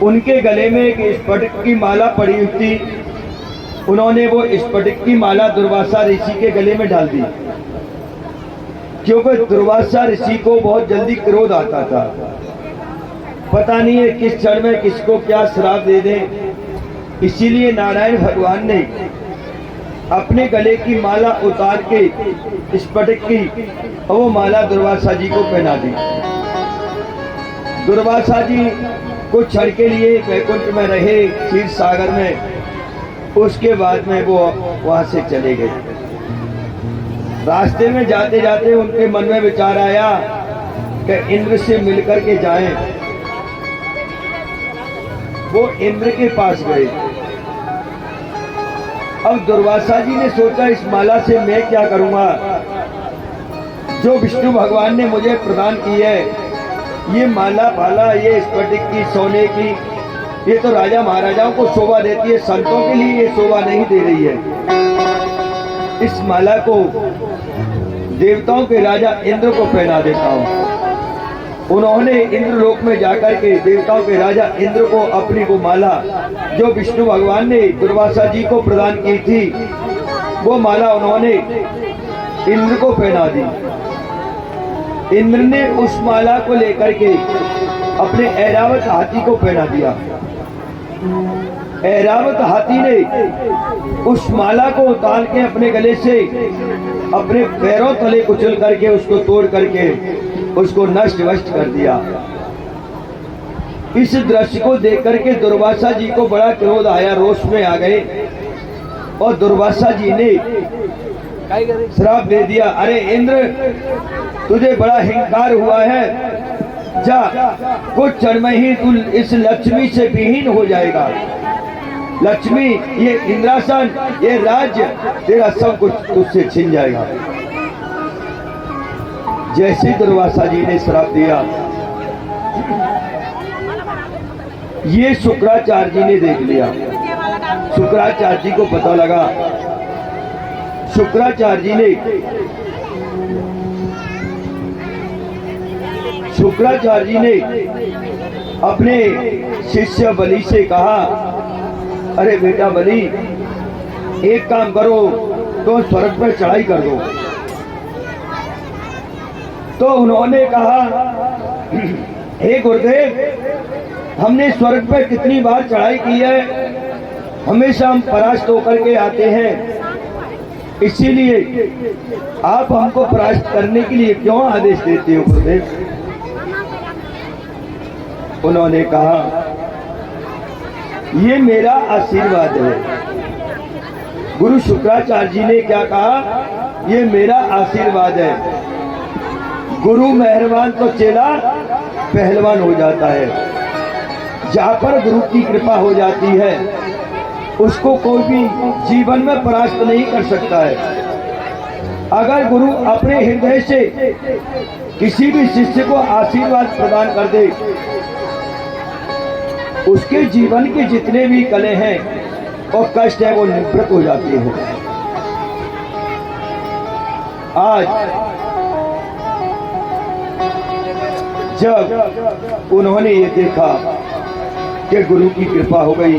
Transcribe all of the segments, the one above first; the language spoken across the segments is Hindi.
उनके गले में एक स्फटिक की माला पड़ी हुई थी। उन्होंने वो स्फटिक की माला दुर्वासा ऋषि के गले में डाल दी, क्योंकि दुर्वासा ऋषि को बहुत जल्दी क्रोध आता था। पता नहीं है किस क्षण में किसको क्या श्राप दे दें। इसीलिए नारायण भगवान ने अपने गले की माला उतार के स्फटिक की और वो माला दुर्वासा जी को पहना दी। दुर्वासा जी कुछ क्षण के लिए वैकुंठ में रहे, क्षीर सागर में। उसके बाद में वो वहां से चले गए। रास्ते में जाते जाते उनके मन में विचार आया कि इंद्र से मिलकर के जाएं। वो इंद्र के पास गए। अब दुर्वासा जी ने सोचा, इस माला से मैं क्या करूंगा, जो विष्णु भगवान ने मुझे प्रदान की है। ये माला भाला, ये स्फटिक की, सोने की, ये तो राजा महाराजाओं को शोभा देती है, संतों के लिए ये शोभा नहीं दे रही है। इस माला को देवताओं के राजा इंद्र को पहना देता हूँ। उन्होंने इंद्रलोक में जाकर के देवताओं के राजा इंद्र को अपनी वो माला, जो विष्णु भगवान ने दुर्वासा जी को प्रदान की थी, वो माला उन्होंने इंद्र को पहना दी। इंद्र ने उस माला को लेकर के अपने ऐरावत हाथी को पहना दिया। ऐरावत हाथी ने उस माला को उतार के अपने गले से अपने पैरों तले कुचल करके उसको तोड़ करके उसको नष्ट वष्ट कर दिया। इस दृश्य को देख करके दुर्वासा जी को बड़ा क्रोध आया, रोष में आ गए और दुर्वासा जी ने श्राप दे दिया, अरे इंद्र, तुझे बड़ा हिंकार हुआ है, जा कुछ क्षण में ही तू इस लक्ष्मी से विहीन हो जाएगा। लक्ष्मी, ये इंद्रासन, ये राज्य, तेरा सब कुछ तुझसे छिन जाएगा। जैसे दुर्वासा जी ने श्राप दिया, ये शुक्राचार्य जी ने देख लिया। शुक्राचार्य जी को पता लगा। शुक्राचार्य जी ने अपने शिष्य बलि से कहा, अरे बेटा बलि, एक काम करो, तो स्वर्ग पर चढ़ाई कर दो। तो उन्होंने कहा, हे गुरुदेव, हमने स्वर्ग पर कितनी बार चढ़ाई की है, हमेशा हम परास्त होकर के आते हैं, इसीलिए आप हमको परास्त करने के लिए क्यों आदेश देते हो गुरुदेव। उन्होंने कहा, ये मेरा आशीर्वाद है। गुरु शुक्राचार्य जी ने क्या कहा, ये मेरा आशीर्वाद है। गुरु मेहरबान तो चेला पहलवान हो जाता है। जहाँ पर गुरु की कृपा हो जाती है, उसको कोई भी जीवन में परास्त नहीं कर सकता है। अगर गुरु अपने हृदय से किसी भी शिष्य को आशीर्वाद प्रदान कर दे, उसके जीवन के जितने भी कले हैं और कष्ट है, वो निवृत्त हो जाते हैं। आज जब उन्होंने ये देखा कि गुरु की कृपा हो गई,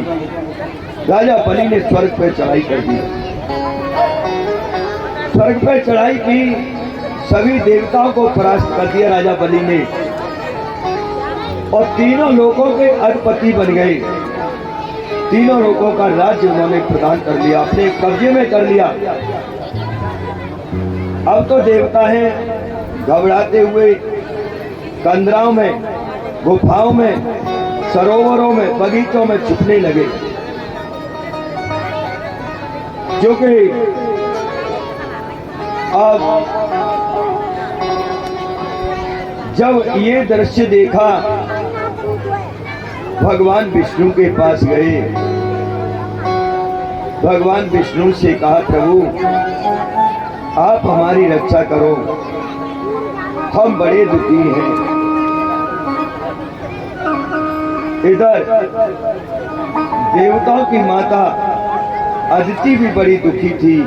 राजा बलि ने स्वर्ग पर चढ़ाई कर दी। स्वर्ग पर चढ़ाई की, सभी देवताओं को परास्त कर दिया राजा बलि ने, और तीनों लोगों के अधिपति बन गए। तीनों लोगों का राज्य उन्होंने प्रदान कर लिया, अपने कब्जे में कर लिया। अब तो देवता हैं घबराते हुए कंदराओं में, गुफाओं में, सरोवरों में, बगीचों में छुपने लगे, क्योंकि अब जब ये दृश्य देखा, भगवान विष्णु के पास गए। भगवान विष्णु से कहा, प्रभु आप हमारी रक्षा करो, हम बड़े दुखी हैं। इधर देवताओं की माता अदिति भी बड़ी दुखी थी,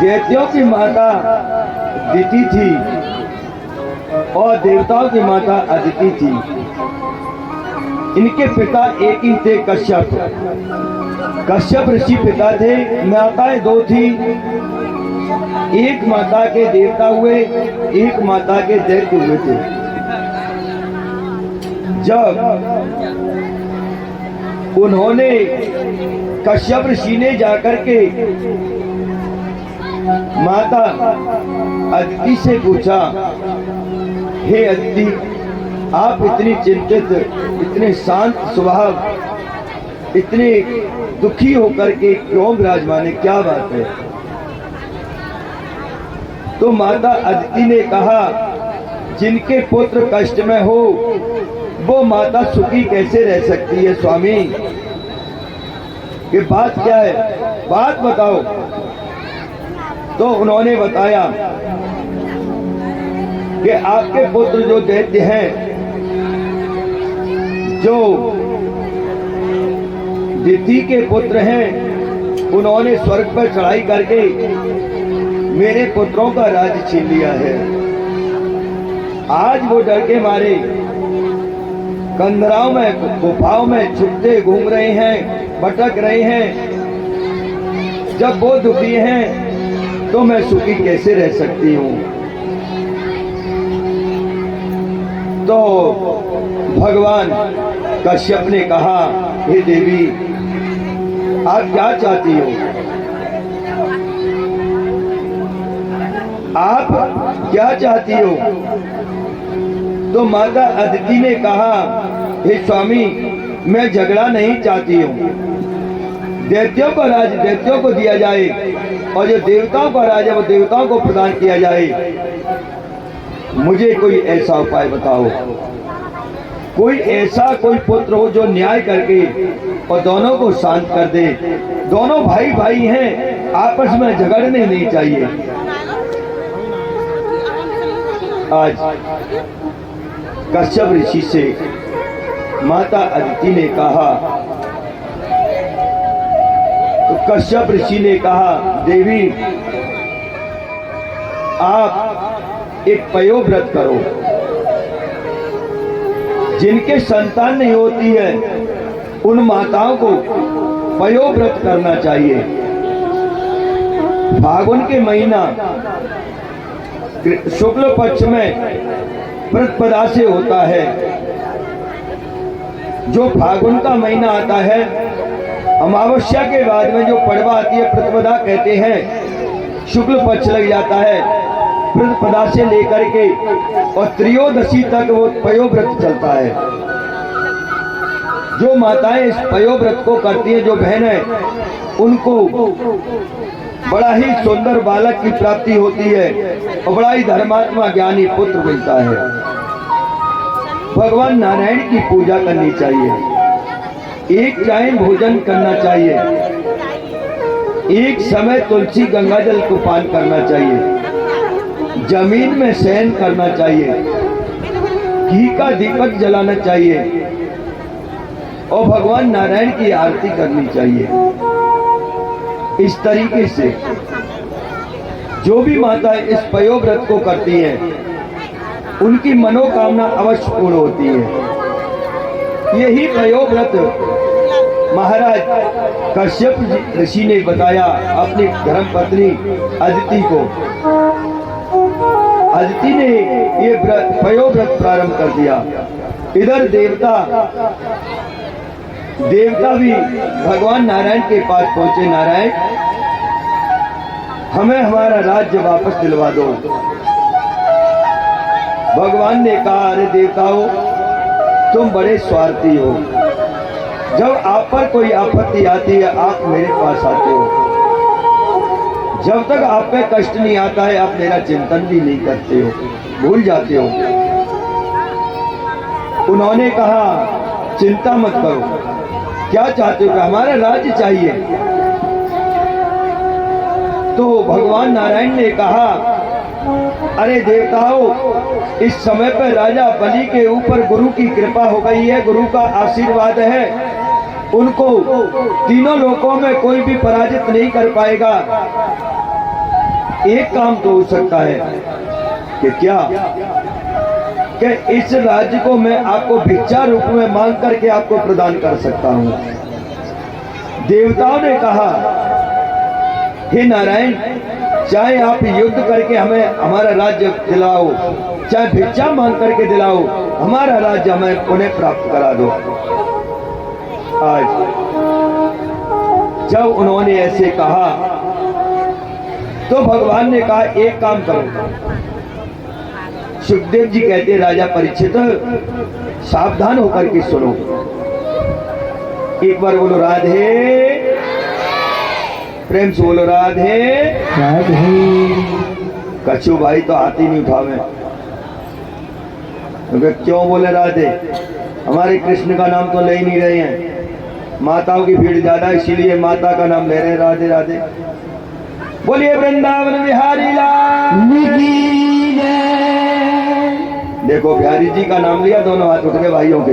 दैत्यों की माता दिति थी और देवताओं की माता अदिति थी। इनके पिता एक ही थे, कश्यप। कश्यप ऋषि पिता थे। माताएं दो थी, एक माता के देवता हुए, एक माता के दैत्य हुए थे। जब उन्होंने कश्यप ऋषि ने जाकर के माता अदिति से पूछा, हे अदिति, आप इतनी चिंतित, इतने शांत स्वभाव, इतने दुखी होकर के क्यों विराजमान है, क्या बात है? तो माता अदिति ने कहा, जिनके पुत्र कष्ट में हो वो माता सुखी कैसे रह सकती है स्वामी? ये बात क्या है, बात बताओ। तो उन्होंने बताया कि आपके पुत्र जो दैत्य हैं, जो दिति के पुत्र हैं, उन्होंने स्वर्ग पर चढ़ाई करके मेरे पुत्रों का राज्य छीन लिया है। आज वो डर के मारे कंदराओं में, गुफाओं में छुपते घूम रहे हैं, भटक रहे हैं। जब वो दुखी हैं तो मैं सुखी कैसे रह सकती हूँ? तो भगवान कश्यप ने कहा, हे देवी, आप क्या चाहती हो? आप क्या चाहती हो? तो माता अदिति ने कहा, हे स्वामी, मैं झगड़ा नहीं चाहती हूँ। दैत्यों का राज दैत्यों को दिया जाए और जो देवताओं का राज है वो देवताओं को प्रदान किया जाए। मुझे कोई ऐसा उपाय बताओ, कोई ऐसा कोई पुत्र हो जो न्याय करके और दोनों को शांत कर दे। दोनों भाई भाई हैं, आपस में झगड़ने नहीं चाहिए। आज कश्यप ऋषि से माता अदिति ने कहा, तो कश्यप ऋषि ने कहा, देवी, आप एक पयोव्रत करो। जिनके संतान नहीं होती है उन माताओं को पयोव्रत करना चाहिए। फागुन के महीना शुक्ल पक्ष में प्रतिपदा से होता है। जो फागुन का महीना आता है, अमावस्या के बाद में जो पड़वा आती है, प्रतिपदा कहते हैं, शुक्ल पक्ष लग जाता है। प्रतिपदा से लेकर के और त्रयोदशी तक वो पयोव्रत चलता है। जो माताएं इस पयोव्रत को करती हैं, जो बहनें, उनको बड़ा ही सुंदर बालक की प्राप्ति होती है और बड़ा ही धर्मात्मा ज्ञानी पुत्र मिलता है। भगवान नारायण की पूजा करनी चाहिए, एक टाइम भोजन करना चाहिए, एक समय तुलसी गंगा जल को पान करना चाहिए, जमीन में शयन करना चाहिए, घी का दीपक जलाना चाहिए और भगवान नारायण की आरती करनी चाहिए। इस तरीके से जो भी माताएं इस पयोव्रत को करती हैं, उनकी मनोकामना अवश्य पूर्ण होती है। यही पयोव्रत महाराज कश्यप ऋषि ने बताया अपनी धर्मपत्नी अदिति को। अदिति ने ये पयोव्रत प्रारंभ कर दिया। इधर देवता भी भगवान नारायण के पास पहुंचे। नारायण, हमें हमारा राज्य वापस दिलवा दो। भगवान ने कहा, अरे देवताओं, तुम बड़े स्वार्थी हो। जब आप पर कोई आपत्ति आती है आप मेरे पास आते हो। जब तक आप पे कष्ट नहीं आता है आप मेरा चिंतन भी नहीं करते हो, भूल जाते हो। उन्होंने कहा, चिंता मत करो, क्या चाहते हो? हमारा राज्य चाहिए। तो भगवान नारायण ने कहा, अरे देवताओं, इस समय पर राजा बलि के ऊपर गुरु की कृपा हो गई है, गुरु का आशीर्वाद है। उनको तीनों लोकों में कोई भी पराजित नहीं कर पाएगा। एक काम तो हो सकता है कि क्या कि इस राज्य को मैं आपको भिक्षा रूप में मांग करके आपको प्रदान कर सकता हूं। देवताओं ने कहा, हे नारायण, चाहे आप युद्ध करके हमें हमारा राज्य दिलाओ, चाहे भिक्षा मांग करके दिलाओ, हमारा राज्य हमें पुनः प्राप्त करा दो। आज जब उन्होंने ऐसे कहा तो भगवान ने कहा, एक काम करो। सुखदेव जी कहते, राजा परीक्षित सावधान होकर के सुनो। एक बार बोलो राधे, प्रेम से बोलो राधे राधे। कछु भाई तो हाथ ही नहीं उठावे, क्योंकि क्यों बोले राधे? हमारे कृष्ण का नाम तो ले ही नहीं रहे हैं, माताओं की भीड़ ज्यादा, इसीलिए माता का नाम ले रहे हैं, राधे राधे। बोलिए वृंदावन बिहारी लाल। देखो बिहारी जी का नाम लिया, दोनों हाथ उठ गए भाइयों के,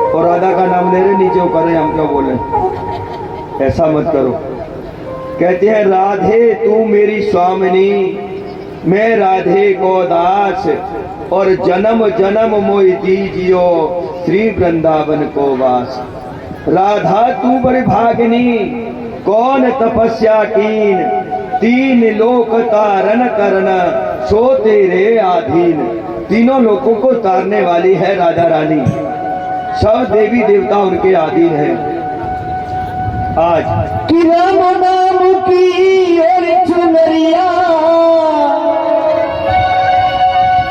और राधा का नाम ले रहे, नीचे ऊपर है, हम क्यों बोले? ऐसा मत करो। कहते हैं, राधे तू मेरी स्वामिनी, मैं राधे को दास, और जन्म जन्म मोहि दीजियो श्री वृंदावन को वास। राधा तू बड़ी भागिनी, कौन तपस्या कीन, तीन लोक तारन करना, सो तेरे आधीन। तीनों लोगों को तारने वाली है राधा रानी, सब देवी देवता उनके अधीन है। आज कि राम नाम की और चुनरिया,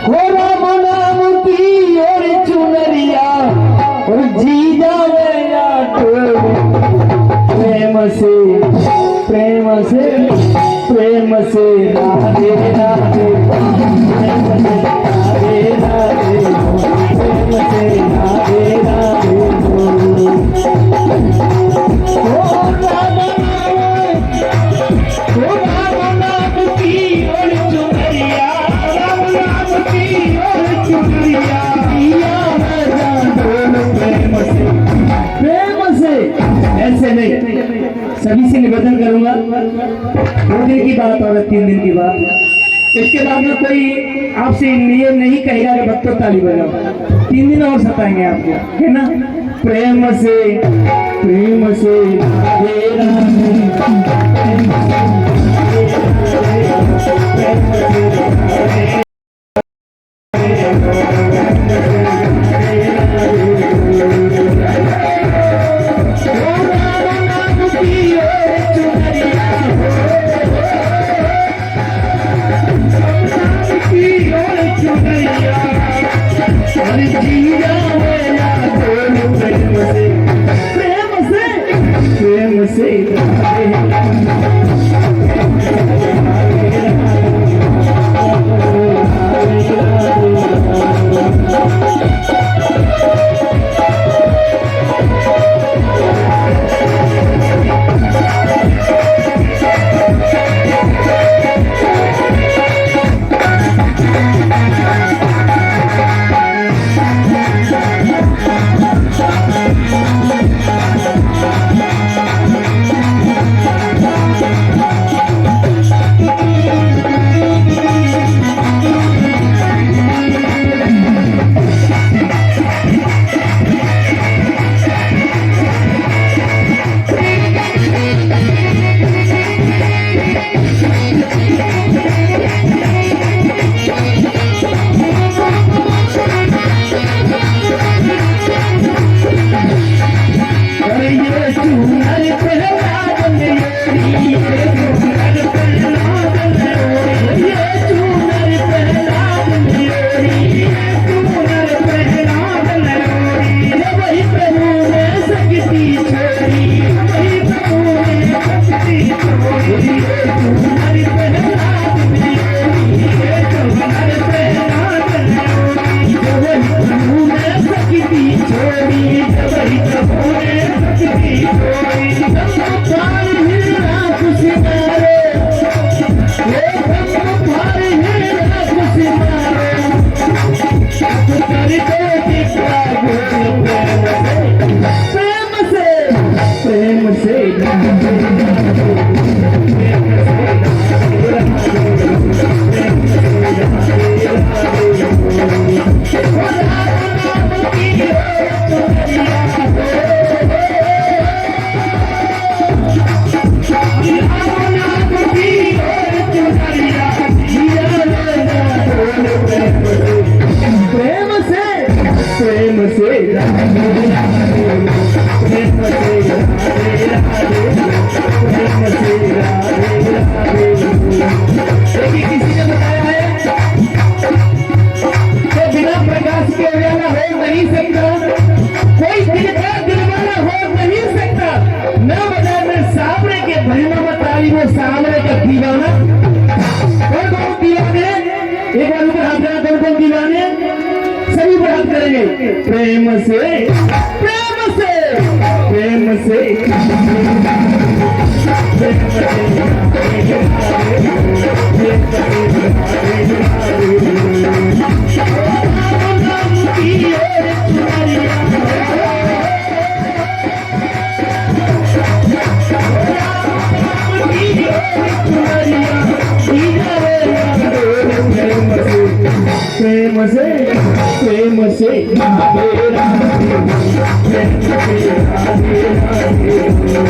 हो राम नाम की और चुनरिया, और जी जावे या प्रेम से प्रेम से प्रेम से राधे राधे, प्रेम से राधे राधे, प्रेम से राधे राधे। ऐसे नहीं, सभी से निवेदन करूंगा, 2 दिन की बात और 3 दिन की बात, इसके बाद में कोई आपसे नियम नहीं कहेगा कि भक्तों ताली बजाओ। 3 दिन और सताएंगे आपको, है ना? प्रेम से राधे राधे। प्रेम से राधे राधे, प्रेम से राधे राधे, प्रेम से राधे राधे। देखिए किसी ने बताया है कि बिना प्रकाश के उजाला हो नहीं सकता, कोई दिल का दिलवाला हो नहीं सकता। न बाजार में सामने के भजनों में ताली में सामने का दीवाना। कौन कौन दीवाने? एक बार ऊपर हाथ करा, कौन कौन दीवाने? सभी पर हाथ करेंगे। प्रेम से प्रेम से प्रेम से प्रेम से प्रेम से राधे राधे, प्रेम से राधे राधे।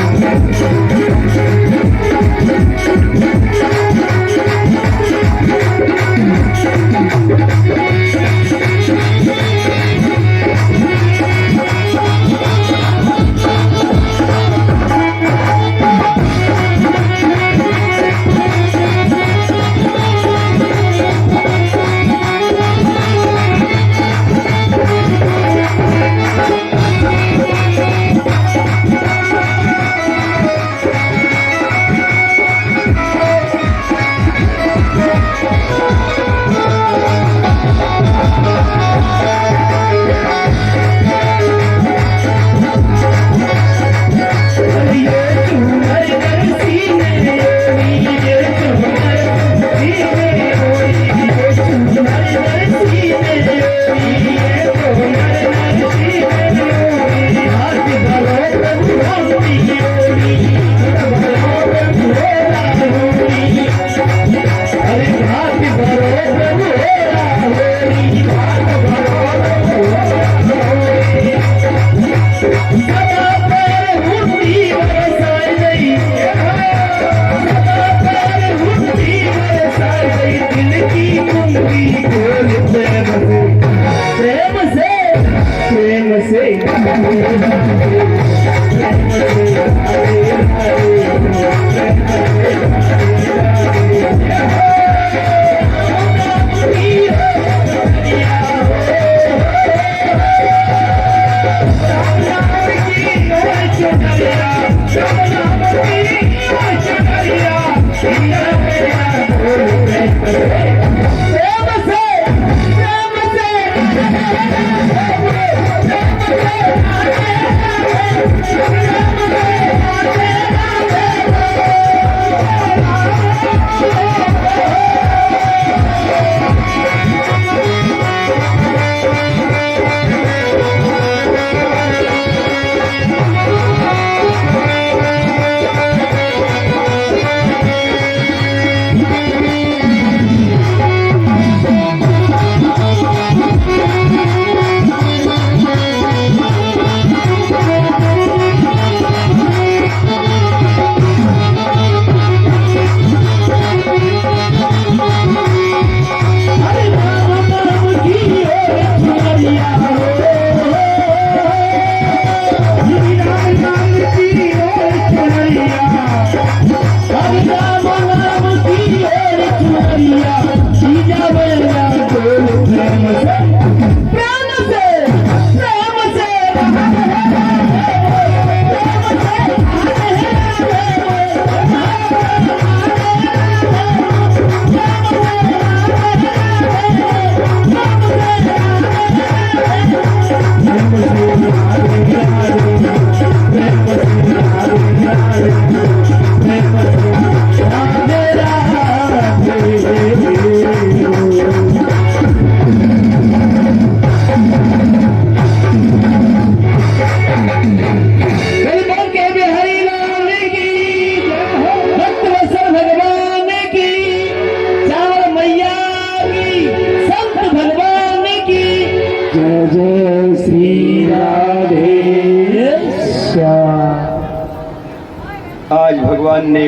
आज भगवान ने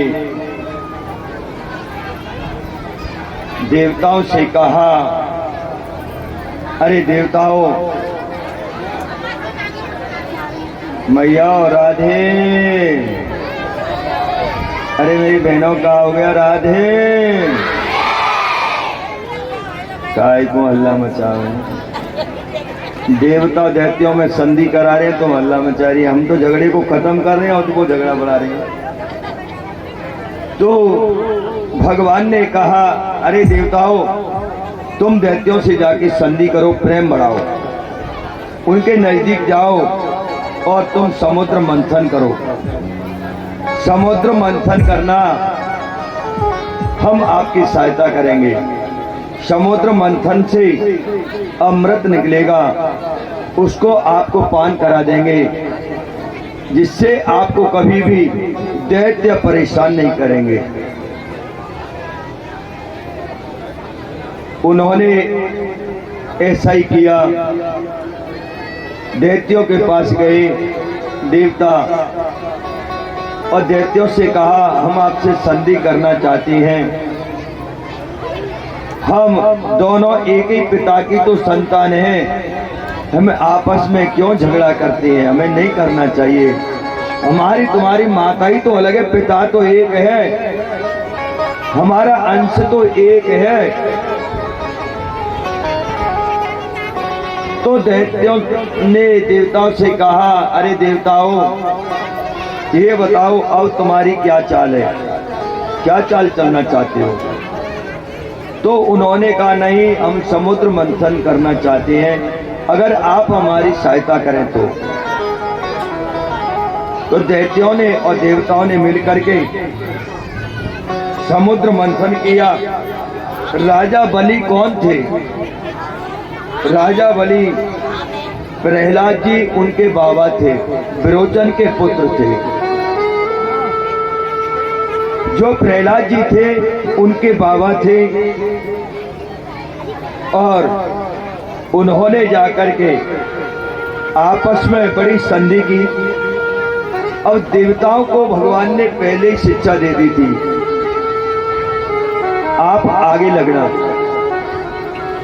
देवताओं से कहा, अरे देवताओं, मैया और राधे, अरे मेरी बहनों का हो गया राधे, काय को हल्ला मचाओ। देवता दैत्यों में संधि करा रहे हैं, तुम हल्ला मचा रही है। हम तो झगड़े को खत्म कर रहे हैं और तुमको झगड़ा बढ़ा रहे हैं। तो भगवान ने कहा, अरे देवताओं, तुम दैत्यों से जाके संधि करो, प्रेम बढ़ाओ, उनके नजदीक जाओ और तुम समुद्र मंथन करो। समुद्र मंथन करना, हम आपकी सहायता करेंगे। समुद्र मंथन से अमृत निकलेगा, उसको आपको पान करा देंगे, जिससे आपको कभी भी दैत्य परेशान नहीं करेंगे। उन्होंने ऐसा ही किया। दैत्यों के पास गए देवता और दैत्यों से कहा, हम आपसे संधि करना चाहती हैं। हम दोनों एक ही पिता की तो संतान हैं, हमें आपस में क्यों झगड़ा करते हैं? हमें नहीं करना चाहिए। हमारी तुम्हारी माता ही तो अलग है, पिता तो एक है, हमारा अंश तो एक है। तो दैत्यों ने देवताओं से कहा, अरे देवताओं, ये बताओ अब तुम्हारी क्या चाल है, क्या चाल चलना चाहते हो? तो उन्होंने कहा, नहीं, हम समुद्र मंथन करना चाहते हैं, अगर आप हमारी सहायता करें तो। दैत्यों ने और देवताओं ने मिलकर के समुद्र मंथन किया। राजा बलि कौन थे? राजा बलि प्रहलाद जी उनके बाबा थे, विरोचन के पुत्र थे। जो प्रहलाद जी थे उनके बाबा थे और उन्होंने जाकर के आपस में बड़ी संधि की। अब देवताओं को भगवान ने पहले ही शिक्षा दे दी थी, आप आगे लगना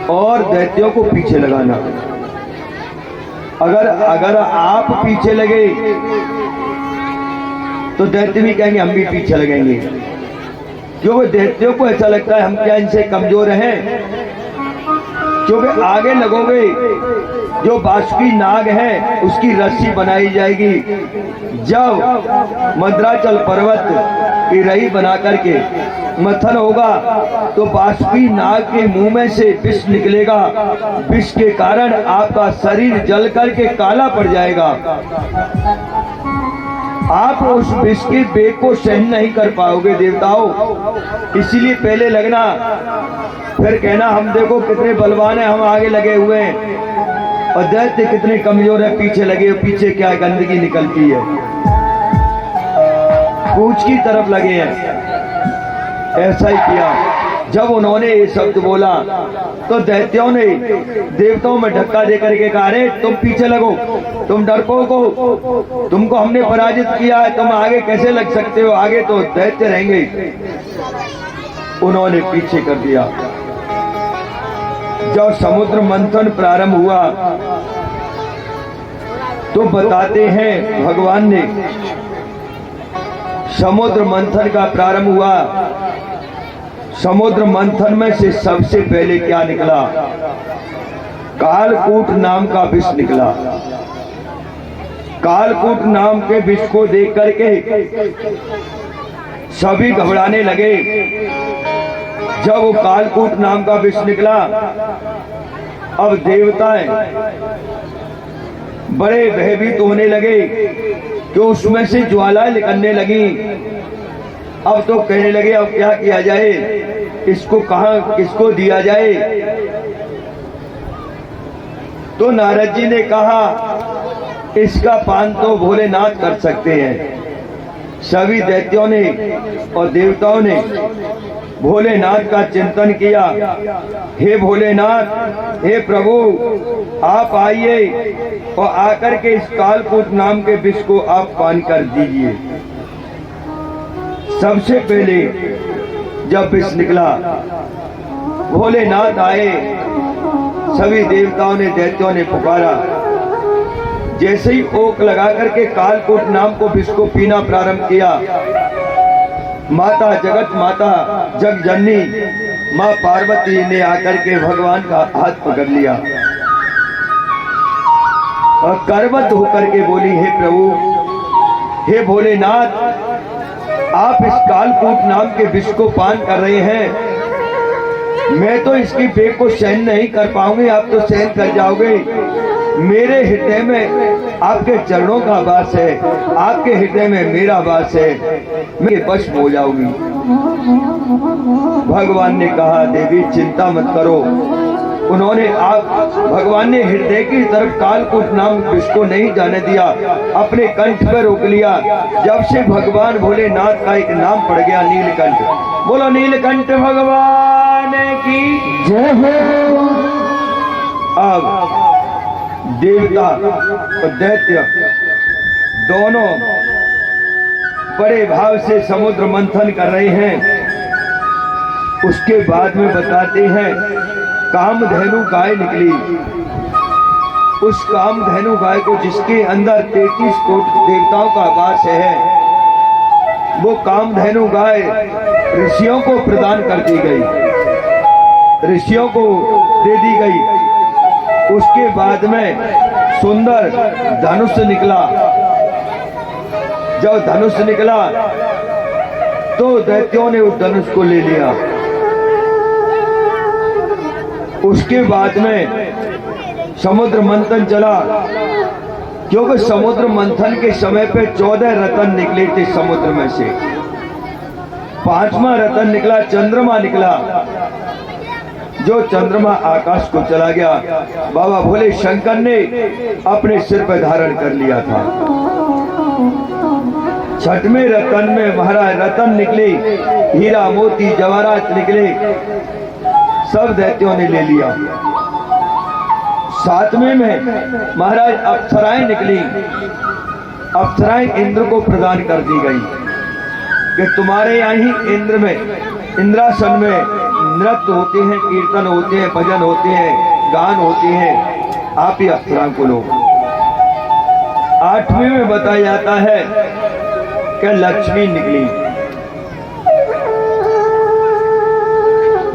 और दैत्यों को पीछे लगाना। अगर आप पीछे लगे तो दैत्य भी कहेंगे हम भी पीछे लगेंगे, क्योंकि दैत्यों को ऐसा लगता है हम क्या इनसे कमजोर हैं। क्योंकि आगे लगोगे, जो बासुकी नाग है उसकी रस्सी बनाई जाएगी। जब मद्राचल पर्वत की रही बना करके मथन होगा तो बासुकी नाग के मुंह में से विष निकलेगा। विष के कारण आपका शरीर जल करके काला पड़ जाएगा। आप उस विष के वेग को सहन नहीं कर पाओगे देवताओं, इसीलिए पहले लगना, फिर कहना हम देखो कितने बलवान हैं, हम आगे लगे हुए हैं, और दैत्य कितने कमजोर है, पीछे लगे। पीछे क्या गंदगी निकलती है, पूंछ की तरफ लगे हैं। ऐसा ही किया। जब उन्होंने ये शब्द बोला तो दैत्यों ने देवताओं में धक्का दे करके कहा, अरे तुम पीछे लगो, तुम डरपोक हो, तुमको हमने पराजित किया है, तुम आगे कैसे लग सकते हो? आगे तो दैत्य रहेंगे। उन्होंने पीछे कर दिया। जब समुद्र मंथन प्रारंभ हुआ तो बताते हैं भगवान ने, समुद्र मंथन का प्रारंभ हुआ। समुद्र मंथन में से सबसे पहले क्या निकला? कालकूट नाम का विष निकला। कालकूट नाम के विष को देख करके सभी घबराने लगे। जब वो कालकूट नाम का विष निकला, अब देवताएं बड़े भयभीत होने लगे कि उसमें से ज्वालाएं निकलने लगी। अब तो कहने लगे अब क्या किया जाए, इसको कहां किसको दिया जाए? तो नारद जी ने कहा इसका पान तो भोलेनाथ कर सकते हैं। सभी दैत्यों ने और देवताओं ने भोलेनाथ का चिंतन किया। हे भोलेनाथ, हे प्रभु, आप आइए और आकर के इस कालकूट नाम के विष को आप पान कर दीजिए। सबसे पहले जब विष निकला, भोलेनाथ आए। सभी देवताओं ने दैत्यों ने पुकारा, जैसे ही ओक लगा करके कालकूट नाम को विष को पीना प्रारंभ किया, माता जगत माता जग जननी माँ पार्वती ने आकर के भगवान का हाथ पकड़ लिया और करवत होकर के बोली, हे प्रभु, हे भोलेनाथ, आप इस कालकूट नाम के विष को पान कर रहे हैं, मैं तो इसकी बेग को सहन नहीं कर पाऊंगी, आप तो सहन कर जाओगे। मेरे हृदय में आपके चरणों का वास है, आपके हृदय में मेरा वास है, मैं वश हो जाऊंगी। भगवान ने कहा, देवी चिंता मत करो। उन्होंने भगवान ने हृदय की तरफ कालकूट नाम विष को नहीं जाने दिया, अपने कंठ पर रोक लिया। जब से भगवान भोलेनाथ का एक नाम पड़ गया, नीलकंठ। बोलो नीलकंठ भगवान की जय हो। अब देवता और दैत्य दोनों बड़े भाव से समुद्र मंथन कर रहे हैं। उसके बाद में बताते हैं, कामधेनु गाय निकली। उस कामधेनु गाय को, जिसके अंदर 33 कोटि देवताओं का वास है, वो कामधेनु गाय ऋषियों को प्रदान कर दी गई, ऋषियों को दे दी गई। उसके बाद में सुंदर धनुष निकला। जब धनुष निकला तो दैत्यों ने उस धनुष को ले लिया। उसके बाद में समुद्र मंथन चला, क्योंकि समुद्र मंथन के समय पे 14 रतन निकले थे समुद्र में से। 5वां रतन निकला, चंद्रमा निकला। जो चंद्रमा आकाश को चला गया, बाबा भोले शंकर ने अपने सिर पर धारण कर लिया था। 6वें रतन में महाराज रतन निकले, हीरा मोती जवाहरात निकले, सब दैत्यों ने ले लिया। 7वें में महाराज अप्सराएं निकली। अप्सराएं इंद्र को प्रदान कर दी गई कि तुम्हारे यहाँ ही इंद्र में, इंद्रासन में नृत्य होते हैं, कीर्तन होते हैं, भजन होते हैं, गान होते हैं, आप ही अप्सरा को लो। 8वें में बताया जाता है कि लक्ष्मी निकली।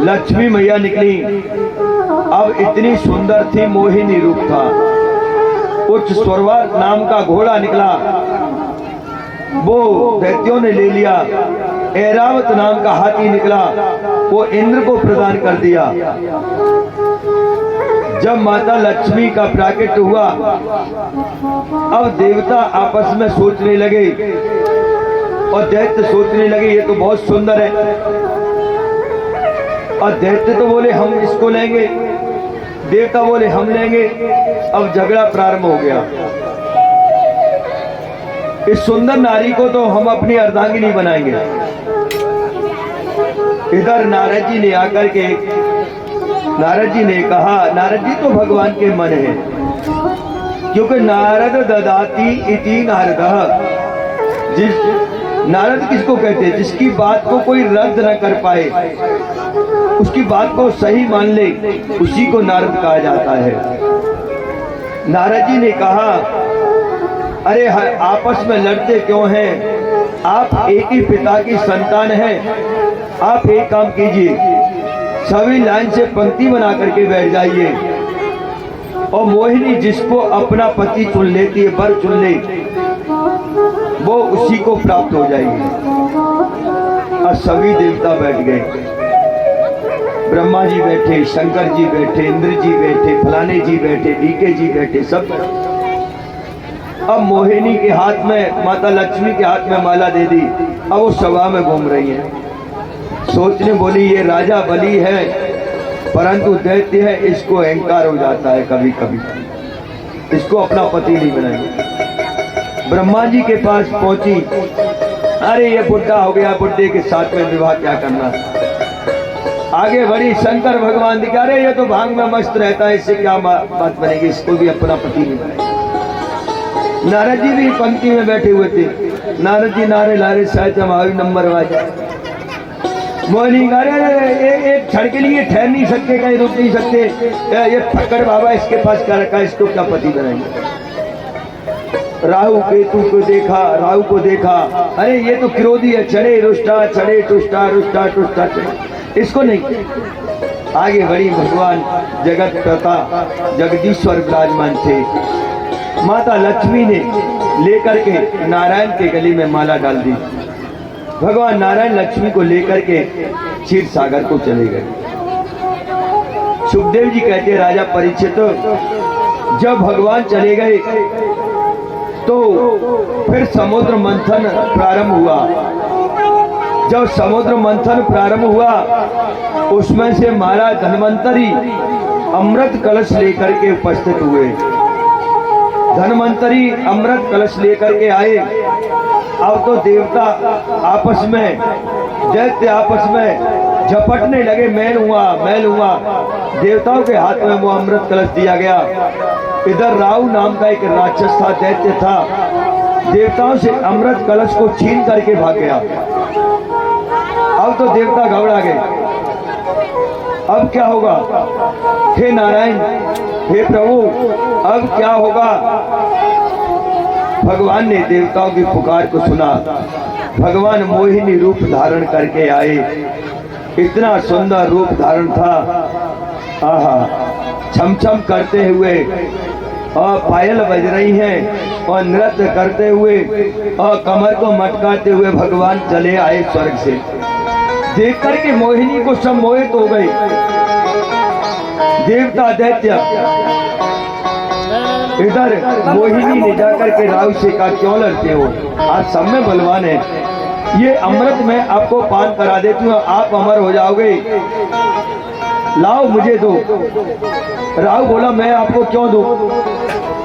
लक्ष्मी मैया निकली। अब इतनी सुंदर थी, मोहिनी रूप था। उच्च स्वरवा नाम का घोड़ा निकला, वो दैत्यों ने ले लिया। ऐरावत नाम का हाथी निकला, वो इंद्र को प्रदान कर दिया। जब माता लक्ष्मी का प्राकट्य हुआ, अब देवता आपस में सोचने लगे और दैत्य सोचने लगे, ये तो बहुत सुंदर है। और दैत्य तो बोले हम इसको लेंगे, देवता बोले हम लेंगे। अब झगड़ा प्रारंभ हो गया। इस सुंदर नारी को तो हम अपनी अर्धांगिनी बनाएंगे। इधर नारद जी ने आकर के, नारद जी ने कहा, नारद जी तो भगवान के मन है, क्योंकि नारद ददाती इति नारदः। नारद किसको कहते हैं? जिसकी बात को कोई रद्द न कर पाए, उसकी बात को सही मान ले, उसी को नारद कहा जाता है। नारद जी ने कहा, अरे आपस में लड़ते क्यों हैं? आप एक ही पिता की संतान हैं। आप एक काम कीजिए, सभी लाइन से पंक्ति बना करके बैठ जाइए और मोहिनी जिसको अपना पति चुन लेती है, वर चुन ले, वो उसी को प्राप्त हो जाएगी। और सभी देवता बैठ गए। ब्रह्मा जी बैठे, शंकर जी बैठे, इंद्र जी बैठे, फलाने जी बैठे, डीके जी बैठे, सब। अब मोहिनी के हाथ में, माता लक्ष्मी के हाथ में माला दे दी। अब वो सभा में घूम रही है। सोचने बोली, ये राजा बलि है, परंतु दैत्य है, इसको अहंकार हो जाता है कभी कभी, इसको अपना पति नहीं बनाएंगे। ब्रह्मा जी के पास पहुंची, अरे ये बुढ़ा हो गया, बुढ़े के साथ में विवाह क्या करना। आगे बढ़ी, शंकर भगवान दिखा रहे, ये तो भांग में मस्त रहता है, इससे क्या बात बनेगी, इसको भी अपना पति नहीं बनाएंगे। नारद जी भी पंक्ति में बैठे हुए थे। नारद जी नारे लारे शायद हमारी नंबर वाजा। मोहिनी गा रहे, एक क्षण के लिए ठहर नहीं सकते, कहीं रुक नहीं सकते। ये फक्कड़ बाबा इसके पास क्या रखा, इसको क्या पति बनाएंगे। राहु केतु को देखा, राहु को देखा, अरे ये तो क्रोधी है, चढ़े रुष्टा, चढ़े टुष्टा, रुष्टा टुष्टा चढ़े, इसको नहीं। आगे बढ़ी भगवान जगत पिता जगदीश्वर विराजमान थे। माता लक्ष्मी ने लेकर के नारायण के गले में माला डाल दी। भगवान नारायण लक्ष्मी को लेकर के क्षीर सागर को चले गए। सुखदेव जी कहते राजा परीक्षित, जब भगवान चले गए तो फिर समुद्र मंथन प्रारंभ हुआ। जब समुद्र मंथन प्रारंभ हुआ, उसमें से महाराज धन्वंतरी अमृत कलश लेकर के उपस्थित हुए। धन्वंतरी अमृत कलश लेकर के आए। अब तो देवता आपस में, दैत्य आपस में झपटने लगे, मैं लूंगा। देवताओं के हाथ में वो अमृत कलश दिया गया। इधर राहु नाम का एक राक्षस था, दैत्य था, देवताओं से अमृत कलश को छीन करके भाग गया। अब तो देवता घबरा गए, अब क्या होगा? हे नारायण, हे प्रभु, अब क्या होगा? भगवान ने देवताओं की पुकार को सुना। भगवान मोहिनी रूप धारण करके आए। इतना सुंदर रूप धारण था, आहा, छम छम करते हुए और पायल बज रही हैं और नृत्य करते हुए और कमर को मटकाते हुए भगवान चले आए स्वर्ग से। देख करके मोहिनी को सब मोहित हो गए। देवता दैत्य इधर मोहिनी ने जाकर के राहु से कहा, क्यों लड़ते हो? आज सब में बलवान है, ये अमृत मैं आपको पान करा देती हूँ, आप अमर हो जाओगे, लाओ मुझे दो। राहु बोला, मैं आपको क्यों दूं?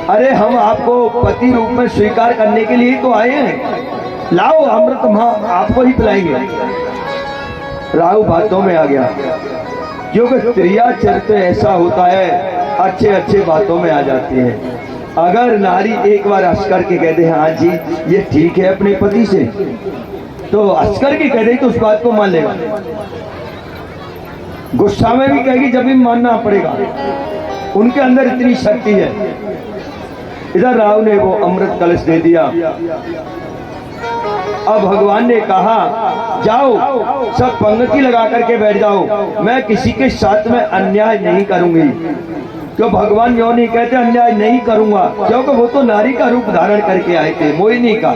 अरे हम आपको पति रूप में स्वीकार करने के लिए तो आए हैं, लाओ अमृत हम आपको ही पिलाएंगे। राहु बातों में आ गया, क्योंकि स्त्रिया चरित्र ऐसा होता है, अच्छे अच्छे बातों में आ जाती है। अगर नारी एक बार हंस करके कह दे, हाँ जी ये ठीक है अपने पति से, तो हंस करके कह दे तो उस बात को मान लेगा। गुस्सा में भी कहेगी, जब भी मानना पड़ेगा। उनके अंदर इतनी शक्ति है। इधर राहु ने वो अमृत कलश दे दिया। अब भगवान ने कहा, जाओ सब पंक्ति लगा करके बैठ जाओ, मैं किसी के साथ में अन्याय नहीं करूंगी। तो भगवान क्यों नहीं कहते अन्याय नहीं करूंगा? क्योंकि वो तो नारी का रूप धारण करके आए थे, मोहिनी का।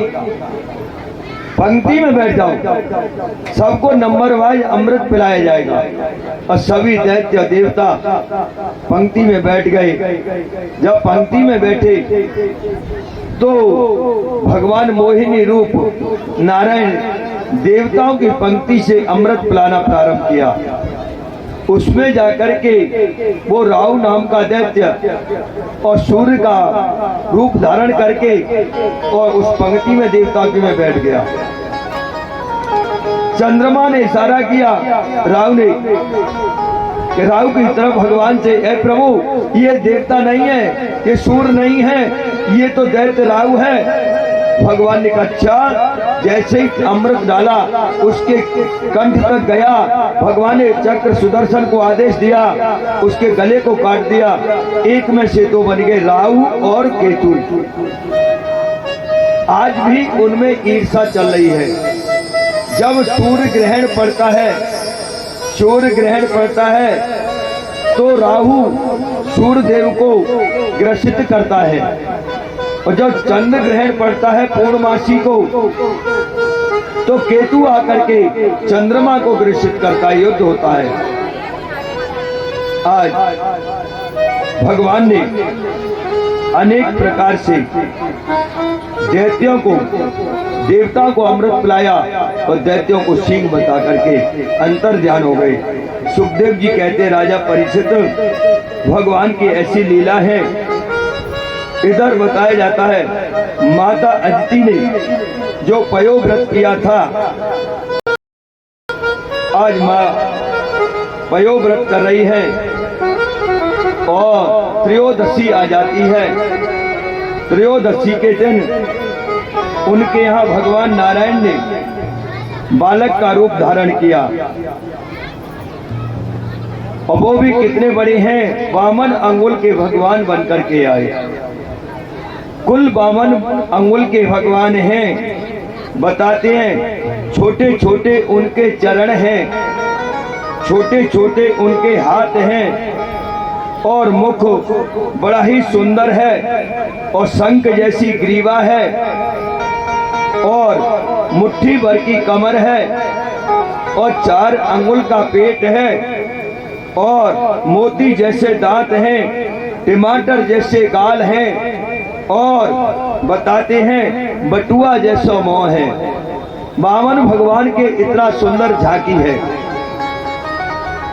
पंक्ति में बैठ जाओ, सबको नंबर वाइज अमृत पिलाया जाएगा। और सभी दैत्य देवता पंक्ति में बैठ गए। जब पंक्ति में बैठे तो भगवान मोहिनी रूप नारायण देवताओं की पंक्ति से अमृत पिलाना प्रारंभ किया। उसमें जाकर के वो राहु नाम का दैत्य और सूर्य का रूप धारण करके और उस पंक्ति में देवता में बैठ गया। चंद्रमा ने इशारा किया राहु ने कि राहु की तरफ भगवान से, ऐ प्रभु ये देवता नहीं है, ये सूर्य नहीं है, ये तो दैत्य राहु है। भगवान ने कहा, अच्छा। जैसे ही अमृत डाला उसके कंठ तक गया, भगवान ने चक्र सुदर्शन को आदेश दिया, उसके गले को काट दिया। एक में से दो बन गए, राहु और केतु। आज भी उनमें ईर्षा चल रही है। जब सूर्य ग्रहण पड़ता है, सूर्य ग्रहण पड़ता है तो राहु सूर्य देव को ग्रसित करता है, और जब चंद्र ग्रहण पड़ता है पूर्णमासी को तो केतु आकर के चंद्रमा को ग्रसित करता है, युद्ध होता है। आज भगवान ने अनेक प्रकार से दैत्यों को, देवताओं को अमृत पिलाया और दैत्यों को सींग बता करके अंतर ध्यान हो गए। सुखदेव जी कहते, राजा परीक्षित भगवान की ऐसी लीला है। इधर बताया जाता है माता अदिति ने जो पयोव्रत किया था, आज माँ पयोव्रत कर रही है और त्रयोदशी आ जाती है। त्रयोदशी के दिन उनके यहाँ भगवान नारायण ने बालक का रूप धारण किया, और वो भी कितने बड़े हैं, 52 अंगुल के भगवान बनकर के आए। कुल 52 अंगुल के भगवान हैं। बताते हैं छोटे छोटे उनके चरण हैं, छोटे छोटे उनके हाथ हैं और मुख बड़ा ही सुंदर है और शंख जैसी ग्रीवा है और मुट्ठी भर की कमर है और 4 अंगुल का पेट है और मोती जैसे दांत हैं, टमाटर जैसे गाल हैं और बताते हैं बटुआ जैसा मुंह है। 52 भगवान के इतना सुंदर झांकी है।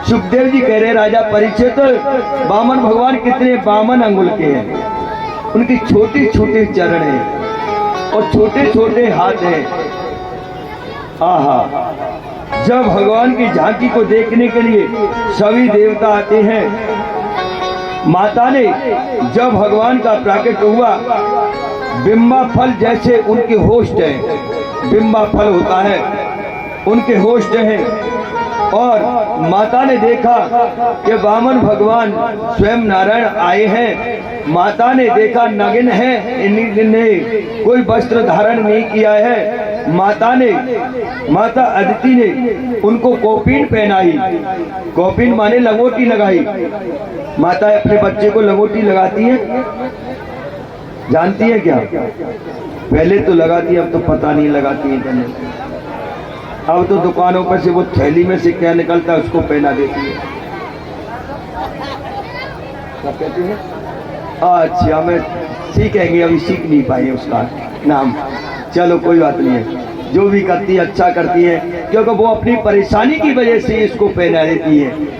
सुखदेव जी कह रहे राजा परीक्षित 52 भगवान कितने 52 अंगुल के हैं। उनकी छोटी छोटी चरण हैं और छोटे छोटे हाथ हैं। आहा, जब भगवान की झांकी को देखने के लिए सभी देवता आते हैं। माता ने जब भगवान का प्राकट हुआ, बिंबा फल जैसे उनके होस्ट हैं, बिंबा फल होता है उनके होस्ट हैं और माता ने देखा कि 52 भगवान स्वयं नारायण आए हैं। माता ने देखा नग्न है, इन्होंने कोई वस्त्र धारण नहीं किया है। माता अदिति ने उनको कौपीन पहनाई। कौपीन माने लंगोटी लगाई। माता अपने बच्चे को लंगोटी लगाती है, जानती है क्या? पहले तो लगाती है, अब तो पता नहीं लगाती है। अब तो दुकानों पर से वो थैली में से क्या निकलता है उसको पहना देती है। क्या कहती है? अच्छा, मैं सीखेंगे, अभी सीख नहीं पाए उसका नाम। चलो कोई बात नहीं है, जो भी करती है अच्छा करती है, क्योंकि वो अपनी परेशानी की वजह से इसको पहना देती है।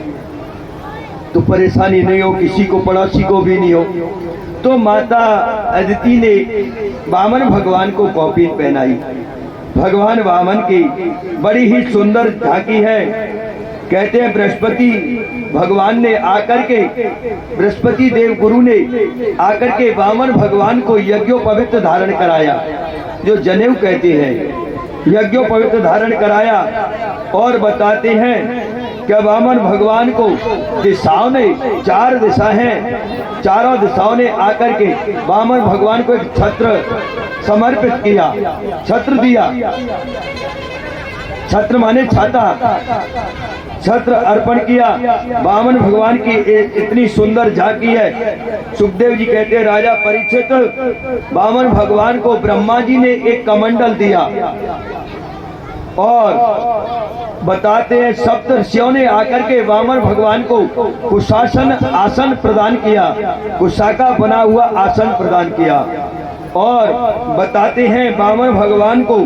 तो परेशानी नहीं हो किसी को, पड़ोसी को भी नहीं हो। तो माता अदिति ने 52 भगवान को कौपीन पहनाई। भगवान वामन की बड़ी ही सुंदर झांकी है। कहते हैं बृहस्पति भगवान ने आकर के, बृहस्पति देव गुरु ने आकर के 52 भगवान को यज्ञोपवीत धारण कराया, जो जनेऊ कहते हैं, यज्ञोपवीत धारण कराया। और बताते हैं कि 52 भगवान को दिशाओं ने, 4 दिशा हैं, चारों दिशाओं ने आकर के 52 भगवान को एक छत्र समर्पित किया, छत्र दिया। छत्र माने छाता, छत्र अर्पण किया। 52 भगवान की इतनी सुंदर झांकी है। सुखदेव जी कहते हैं राजा परीक्षित 52 भगवान को ब्रह्मा जी ने एक कमंडल दिया और बताते हैं सप्त ऋषियों ने आकर के 52 भगवान को कुशासन आसन प्रदान किया, कुशा का बना हुआ आसन प्रदान किया। और बताते हैं 52 भगवान को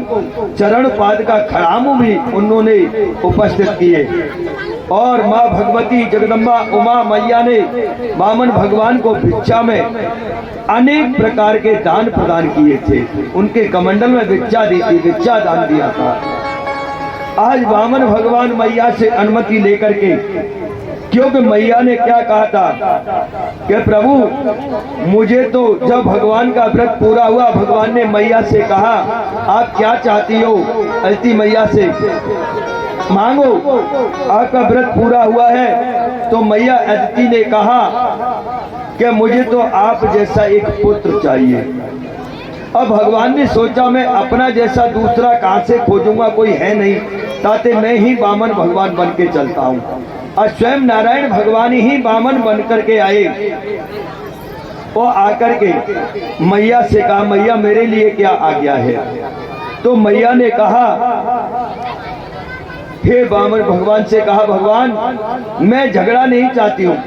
चरण पाद का खड़ामू भी उन्होंने उपस्थित किए। और माँ भगवती जगदम्बा उमा मैया ने 52 भगवान को भिक्षा में अनेक प्रकार के दान प्रदान किए थे। उनके कमंडल में भिक्षा दी थी, भिक्षा दान दिया था। आज 52 भगवान मैया से अनुमति लेकर के, क्योंकि मैया ने क्या कहा था कि प्रभु मुझे तो जब भगवान का व्रत पूरा हुआ, भगवान ने मैया से कहा आप क्या चाहती हो? अदिति मैया से मांगो, आपका व्रत पूरा हुआ है। तो मैया अदिति ने कहा कि मुझे तो आप जैसा एक पुत्र चाहिए। अब भगवान ने सोचा मैं अपना जैसा दूसरा कहां से खोजूंगा, कोई है नहीं, ताते मैं ही 52 भगवान बन के चलता हूँ। और स्वयं नारायण भगवान ही 52 बन करके आए और आकर के मैया से कहा मैया मेरे लिए क्या आज्ञा है? तो मैया ने कहा, हे 52 भगवान से कहा भगवान मैं झगड़ा नहीं चाहती हूँ,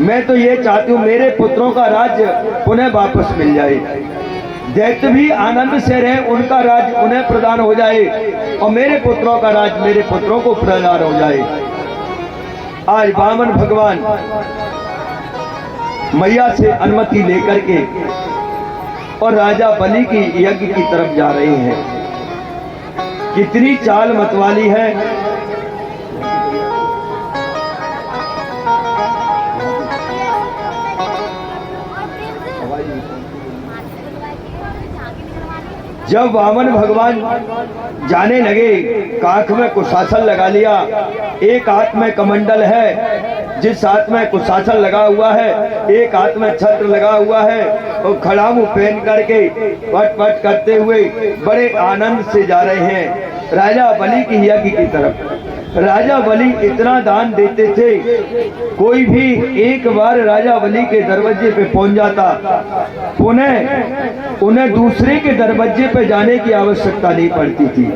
मैं तो ये चाहती हूँ मेरे पुत्रों का राज्य पुनः वापस मिल जाए, दैत्य भी आनंद से रहे, उनका राज्य उन्हें प्रदान हो जाए और मेरे पुत्रों का राज्य मेरे पुत्रों को प्रदान हो जाए। आज 52 भगवान मैया से अनुमति लेकर के और राजा बलि की यज्ञ की तरफ जा रहे हैं। कितनी चाल मतवाली है। जब 52 भगवान जाने लगे, काख में कुशासन लगा लिया, एक हाथ में कमंडल है, जिस हाथ में कुशासन लगा हुआ है, एक हाथ में छत्र लगा हुआ है और खड़ा मुंह पहन करके पट पट करते हुए बड़े आनंद से जा रहे हैं राजा बलि की यज्ञ की तरफ। राजा बलि इतना दान देते थे, कोई भी एक बार राजा बलि के दरवाजे पे पहुंच जाता, उन्हें दूसरे के दरवाजे पे जाने की आवश्यकता नहीं पड़ती थी।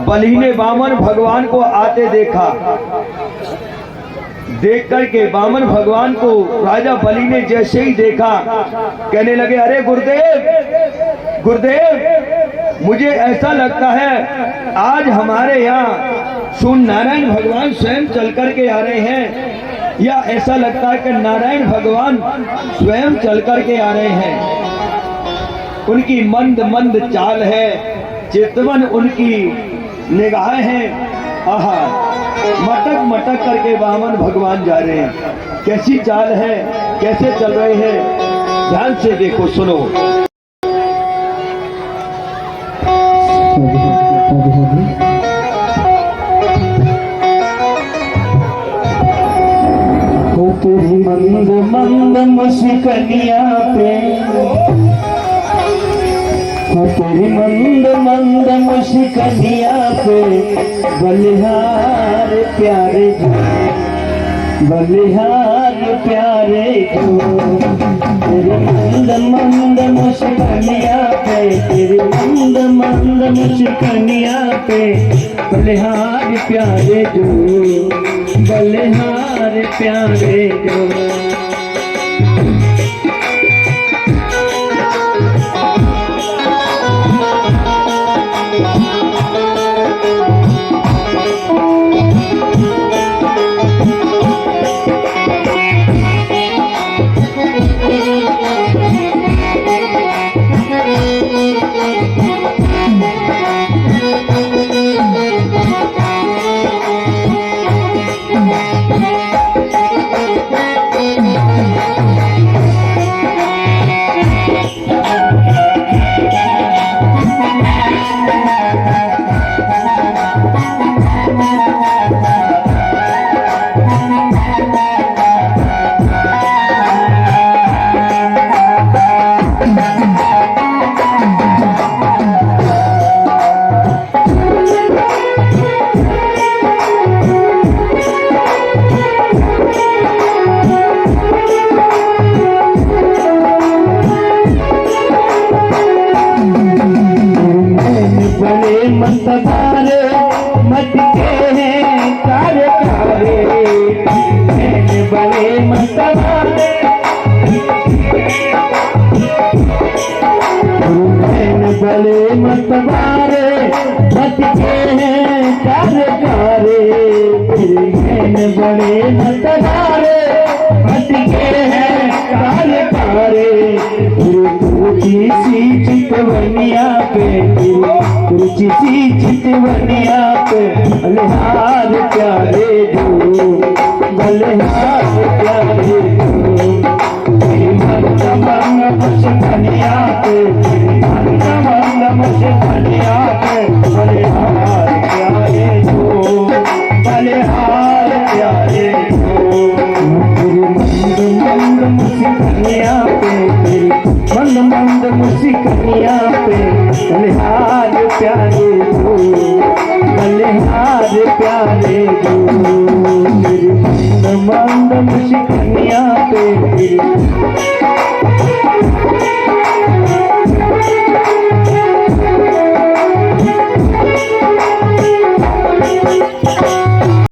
बलि ने वामन भगवान को आते देखा, देख करके वामन भगवान को राजा बलि ने जैसे ही देखा, कहने लगे, अरे गुरुदेव गुरुदेव, मुझे ऐसा लगता है आज हमारे यहाँ सूर्य नारायण भगवान स्वयं चल करके आ रहे हैं, या ऐसा लगता है कि नारायण भगवान स्वयं चल करके आ रहे हैं। उनकी मंद मंद चाल है, चितवन उनकी निगाहें हैं, आहा, मटक मटक करके वामन भगवान जा रहे हैं। कैसी चाल है, कैसे चल रहे हैं, ध्यान से देखो, सुनो। तेरी मंद मंद मुस्कनिया पे, तेरी मंद मंद मुस्कनिया पे, बलिहार प्यारे जो, बलिहार प्यारे जो, तेरी मंद मंद मुस्कनिया पे, तेरी मंद मंद मुस्कनिया पे, बलिहार प्यारे जो, बलिहार प्यारे जो। बले मतवारे मत के हैं कारकारे, बड़े मतवारे मत के हैं कारकारे, ऊंची सी चितवनिया पे, ऊंची सी चितवनिया पे, बलिहार प्यारे जो, बलिहार प्यारे जो, मुस्कनिया पे, मुस्कनिया पे, बलिहार प्यारे जो, बलिहार प्यारे जो, मंद मंद मुस्कनिया पे, मंद मंद मुस्कनिया पे, बलिहार प्यारे जो, बलिहार प्यारे जो, मंद मंद मुस्कनिया पे,